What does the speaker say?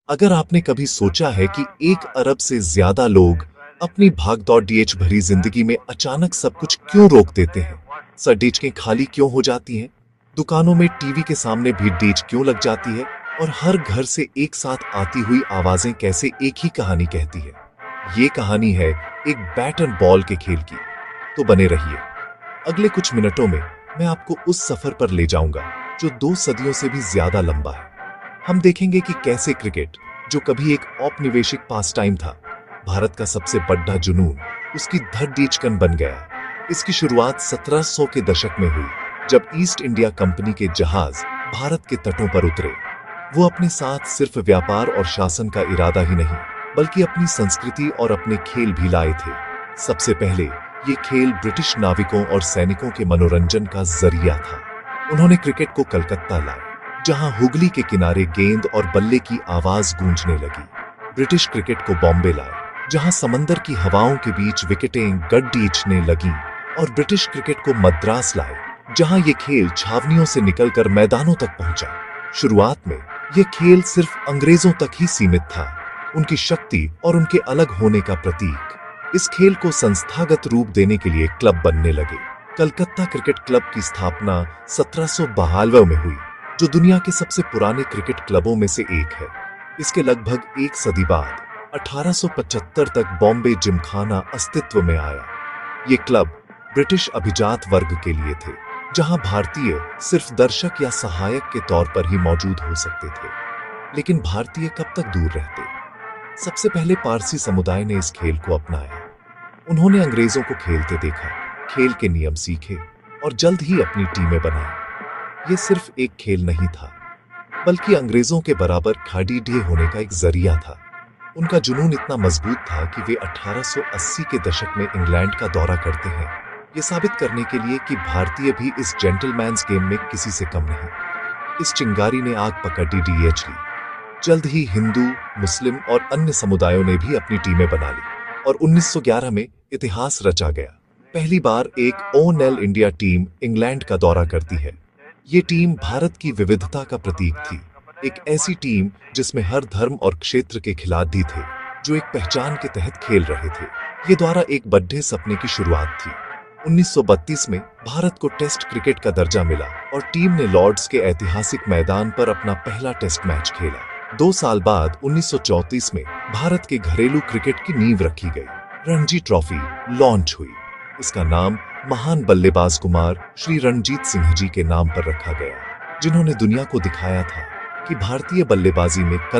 अगर आपने कभी सोचा है कि 1 अरब से ज्यादा लोग अपनी भागदौड़ डीएच भरी जिंदगी में अचानक सब कुछ क्यों रोक देते हैं, सड़कें खाली क्यों हो जाती हैं, दुकानों में टीवी के सामने भी डीच क्यों लग जाती है और हर घर से एक साथ आती हुई आवाजें कैसे एक ही कहानी कहती है। ये कहानी है एक बैट एंड बॉल के खेल की। तो बने रहिए, अगले कुछ मिनटों में मैं आपको उस सफर पर ले जाऊंगा जो 2 सदियों से भी ज्यादा लंबा है। हम देखेंगे कि कैसे क्रिकेट, जो कभी एक औपनिवेशिक पास टाइम था, भारत का सबसे बड़ा जुनून, उसकी धड़ डीचकन बन गया। इसकी शुरुआत 1700 के दशक में हुई, जब ईस्ट इंडिया कंपनी के जहाज भारत के तटों पर उतरे। वो अपने साथ सिर्फ व्यापार और शासन का इरादा ही नहीं, बल्कि अपनी संस्कृति और अपने खेल भी लाए थे। सबसे पहले ये खेल ब्रिटिश नाविकों और सैनिकों के मनोरंजन का जरिया था। उन्होंने क्रिकेट को कलकत्ता लाया, जहां हुगली के किनारे गेंद और बल्ले की आवाज गूंजने लगी। ब्रिटिश क्रिकेट को बॉम्बे लाए, जहां समंदर की हवाओं के बीच विकेटें गड़गड़ाने लगीं, और ब्रिटिश क्रिकेट को मद्रास लाए, जहां ये खेल छावनियों से निकलकर मैदानों तक पहुंचा। शुरुआत में यह खेल सिर्फ अंग्रेजों तक ही सीमित था, उनकी शक्ति और उनके अलग होने का प्रतीक। इस खेल को संस्थागत रूप देने के लिए क्लब बनने लगे। कलकत्ता क्रिकेट क्लब की स्थापना 1792 में हुई, जो दुनिया के सबसे पुराने क्रिकेट क्लबों में से एक है। इसके लगभग 1 सदी बाद 1875 तक बॉम्बे जिमखाना अस्तित्व में आया। ये क्लब ब्रिटिश अभिजात वर्ग के लिए थे, जहां भारतीय सिर्फ दर्शक या सहायक के तौर पर ही मौजूद हो सकते थे। लेकिन भारतीय कब तक दूर रहते? सबसे पहले पारसी समुदाय ने इस खेल को अपनाया। उन्होंने अंग्रेजों को खेलते देखा, खेल के नियम सीखे और जल्द ही अपनी टीमें बनाई। ये सिर्फ एक खेल नहीं था, बल्कि अंग्रेजों के बराबर खड़े होने का एक जरिया था। उनका जुनून इतना मजबूत था कि वे 1880 के दशक में इंग्लैंड का दौरा करते हैं, ये साबित करने के लिए कि भारतीय भी इस जेंटलमैन्स गेम में किसी से कम नहीं। इस चिंगारी ने आग पकड़ डीएच ली। जल्द ही हिंदू, मुस्लिम और अन्य समुदायों ने भी अपनी टीमें बना ली और 1911 में इतिहास रचा गया। पहली बार एक ऑल इंडिया टीम इंग्लैंड का दौरा करती है। ये टीम भारत की विविधता का प्रतीक थी, एक ऐसी टीम जिसमें हर धर्म और क्षेत्र के खिलाड़ी थे, जो एक पहचान के तहत खेल रहे थे। ये द्वारा एक बड़े सपने की शुरुआत थी। 1932 में भारत को टेस्ट क्रिकेट का दर्जा मिला और टीम ने लॉर्ड्स के ऐतिहासिक मैदान पर अपना पहला टेस्ट मैच खेला। 2 साल बाद 1934 में भारत के घरेलू क्रिकेट की नींव रखी गई। रणजी ट्रॉफी लॉन्च हुई। इसका नाम महान बल्लेबाज कुमार श्री रणजीत सिंह जी के नाम पर रखा गया, जिन्होंने दुनिया को दिखाया था कि भारतीय बल्लेबाजी में